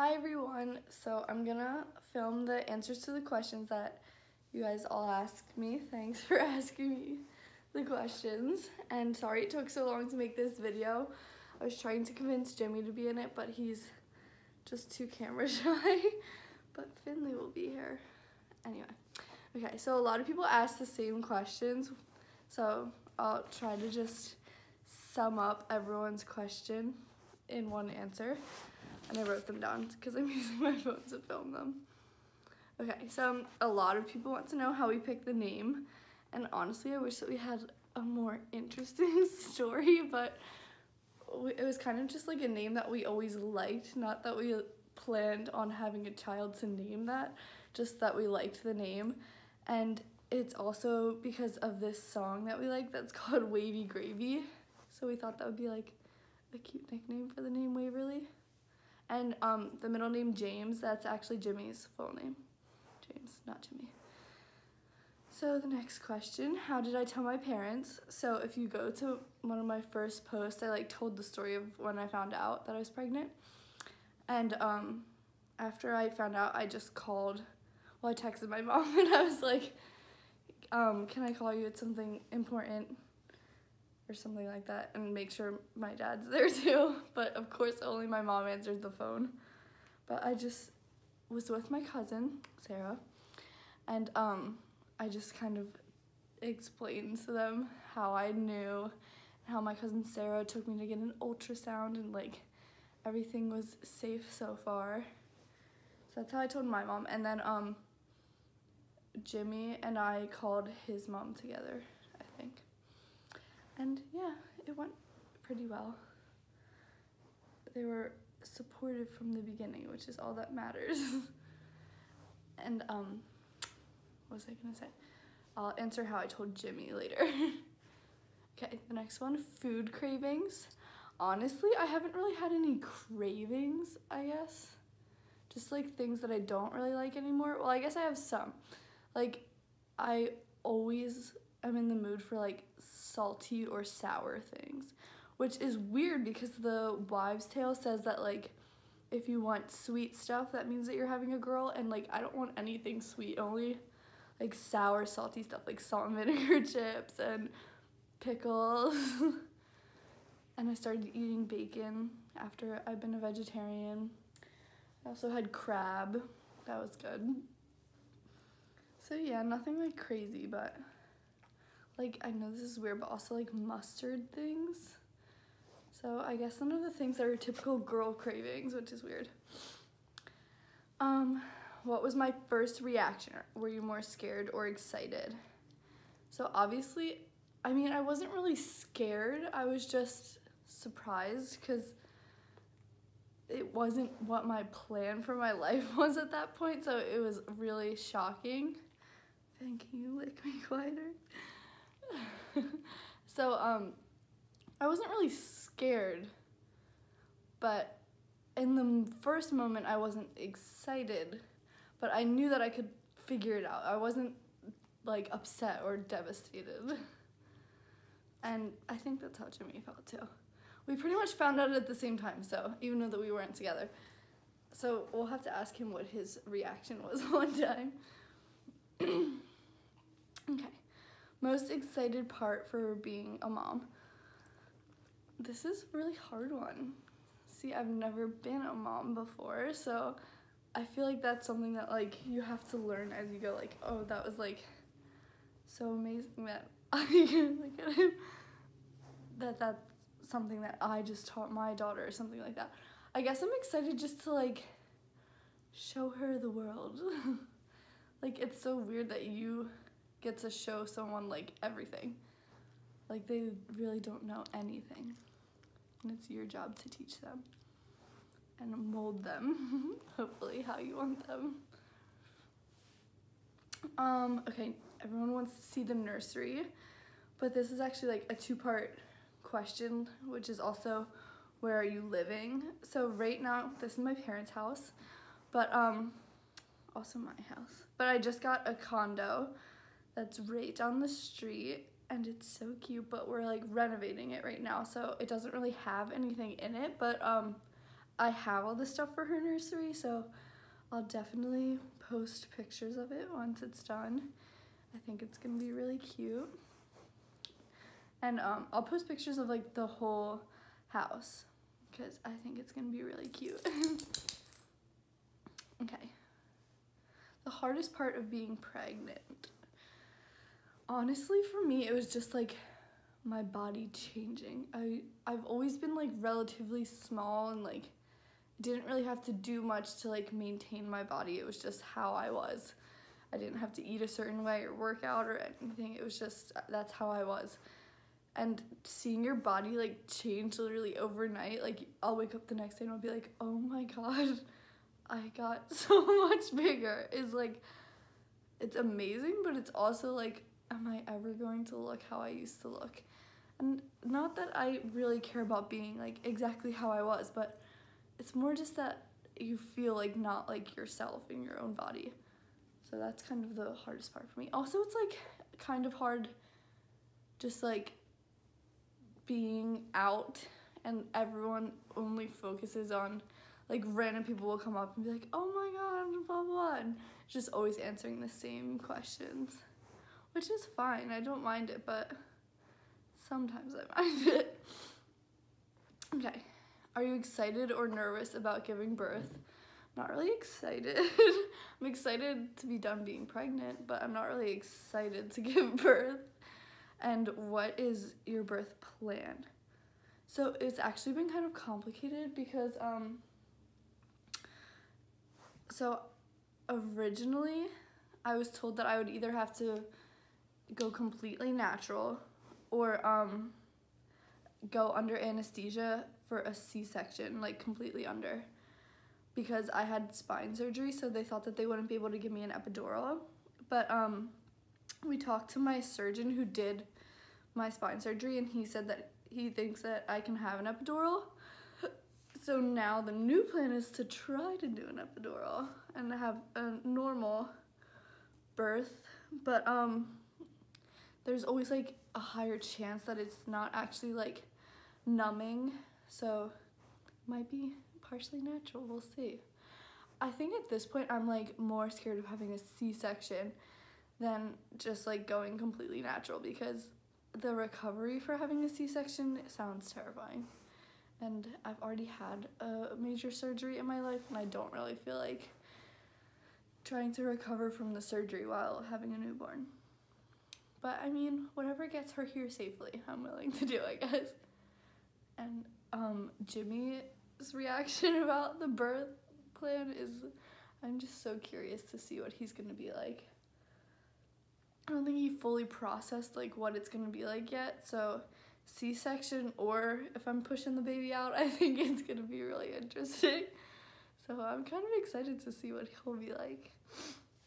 Hi everyone, so I'm gonna film the answers to the questions that you guys all asked me. Thanks for asking me the questions, and sorry it took so long to make this video. I was trying to convince Jimmy to be in it, but he's just too camera shy, but Finley will be here. Anyway, okay, so a lot of people asked the same questions, so I'll try to just sum up everyone's question in one answer. And I wrote them down because I'm using my phone to film them. Okay, so a lot of people want to know how we picked the name, and honestly I wish that we had a more interesting story, but it was kind of just like a name that we always liked, not that we planned on having a child to name that, just that we liked the name. And it's also because of this song that we like that's called Wavy Gravy, so we thought that would be like a cute nickname for the name Waverly. And the middle name James, that's actually Jimmy's full name. James, not Jimmy. So the next question, how did I tell my parents? So if you go to one of my first posts, I like told the story of when I found out that I was pregnant. And after I found out, I just called, well, I texted my mom and I was like, can I call you? It's something important, or something like that, and make sure my dad's there too. But of course only my mom answered the phone. But I just was with my cousin Sarah, and I just kind of explained to them how I knew, how my cousin Sarah took me to get an ultrasound, and like everything was safe so far. So that's how I told my mom. And then Jimmy and I called his mom together, I think. And yeah, it went pretty well. They were supportive from the beginning, which is all that matters. And what was I gonna say? I'll answer how I told Jimmy later. Okay, the next one, food cravings. Honestly, I haven't really had any cravings, I guess. Just like things that I don't really like anymore. Well, I guess I have some. Like, I always am in the mood for like salty or sour things, which is weird because the wives' tale says that like if you want sweet stuff, that means that you're having a girl, and like I don't want anything sweet, only like sour, salty stuff like salt and vinegar chips and pickles. And I started eating bacon after I've been a vegetarian. I also had crab, that was good. So yeah, nothing like crazy, but like, I know this is weird, but also like mustard things. So I guess none of the things that are typical girl cravings, which is weird. What was my first reaction? Were you more scared or excited? So obviously, I mean, I wasn't really scared. I was just surprised because it wasn't what my plan for my life was at that point. So it was really shocking. Can you lick me quieter? So I wasn't really scared, but in the first moment I wasn't excited, but I knew that I could figure it out. I wasn't like upset or devastated, and I think that's how Jimmy felt too. We pretty much found out at the same time, so even though that we weren't together. So we'll have to ask him what his reaction was one time. Okay. Most excited part for being a mom. This is a really hard one. See, I've never been a mom before, so I feel like that's something that like you have to learn as you go. Like, oh, that was like so amazing that that's something that I just taught my daughter or something like that. I guess I'm excited just to like show her the world. Like, it's so weird that you get to show someone like everything. Like, they really don't know anything, and it's your job to teach them and mold them hopefully how you want them. Okay, everyone wants to see the nursery, but this is actually like a two-part question, which is also where are you living. So right now this is my parents' house, but also my house, but I just got a condo that's right down the street, and it's so cute, but we're like renovating it right now, so it doesn't really have anything in it, but I have all this stuff for her nursery, so I'll definitely post pictures of it once it's done. I think it's gonna be really cute. And I'll post pictures of like the whole house because I think it's gonna be really cute. Okay. The hardest part of being pregnant. Honestly, for me, it was just like my body changing. I've always been like relatively small and like didn't really have to do much to like maintain my body. It was just how I was. I didn't have to eat a certain way or work out or anything. It was just, that's how I was. And seeing your body like change literally overnight, like I'll wake up the next day and I'll be like, oh my God, I got so much bigger. Is like, it's amazing, but it's also like, am I ever going to look how I used to look? And not that I really care about being like exactly how I was, but it's more just that you feel like not like yourself in your own body. So that's kind of the hardest part for me. Also, it's like kind of hard just like being out and everyone only focuses on, like random people will come up and be like, oh my God, blah, blah, and just always answering the same questions, which is fine. I don't mind it, but sometimes I mind it. Okay, are you excited or nervous about giving birth? Not really excited. I'm excited to be done being pregnant, but I'm not really excited to give birth. And what is your birth plan? So it's actually been kind of complicated because so originally I was told that I would either have to go completely natural or go under anesthesia for a C-section, like completely under, because I had spine surgery, so they thought that they wouldn't be able to give me an epidural. But we talked to my surgeon who did my spine surgery, and he said that he thinks that I can have an epidural. So now the new plan is to try to do an epidural and have a normal birth, but there's always like a higher chance that it's not actually like numbing, so it might be partially natural, we'll see. I think at this point I'm like more scared of having a C-section than just like going completely natural, because the recovery for having a C-section sounds terrifying. And I've already had a major surgery in my life, and I don't really feel like trying to recover from the surgery while having a newborn. But I mean, whatever gets her here safely, I'm willing to do, I guess. And Jimmy's reaction about the birth plan is, I'm just so curious to see what he's gonna be like. I don't think he fully processed like what it's gonna be like yet, so C-section or if I'm pushing the baby out, I think it's gonna be really interesting. So I'm kind of excited to see what he'll be like.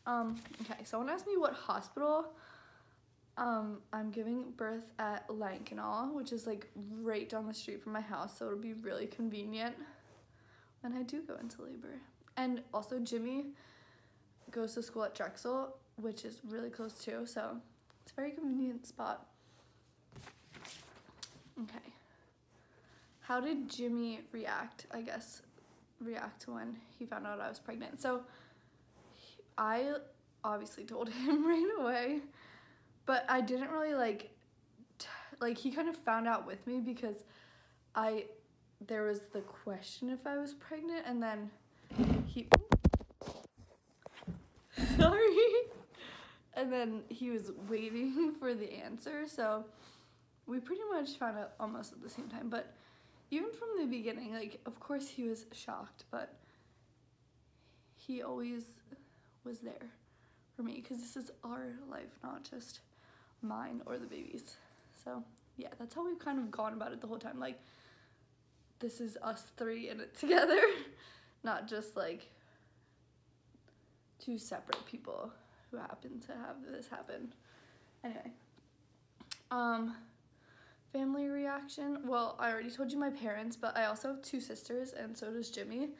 Okay, someone asked me what hospital. I'm giving birth at Lankenau, which is like right down the street from my house, so it'll be really convenient when I do go into labor. And also Jimmy goes to school at Drexel, which is really close too, so it's a very convenient spot. Okay. How did Jimmy react, I guess, react when he found out I was pregnant? So I obviously told him right away, but I didn't really like he kind of found out with me because there was the question if I was pregnant, and then he, sorry, and then he was waiting for the answer, so we pretty much found out almost at the same time. But even from the beginning, like, of course he was shocked, but he always was there for me because this is our life, not just mine or the baby's. So yeah, that's how we've kind of gone about it the whole time. Like, this is us three in it together, not just like two separate people who happen to have this happen. Anyway, family reaction. Well, I already told you my parents, but I also have two sisters, and so does Jimmy.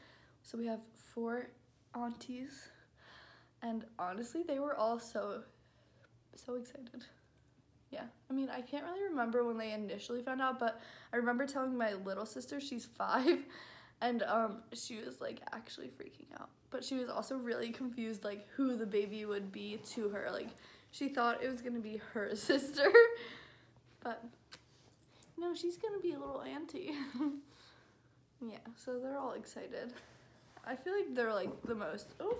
So we have 4 aunties, and honestly, they were all so excited. Yeah, I mean, I can't really remember when they initially found out, but I remember telling my little sister, she's 5, And she was like actually freaking out. But she was also really confused like who the baby would be to her. Like she thought it was gonna be her sister. But no, she's gonna be a little auntie. Yeah, so they're all excited. I feel like they're like the most, oh,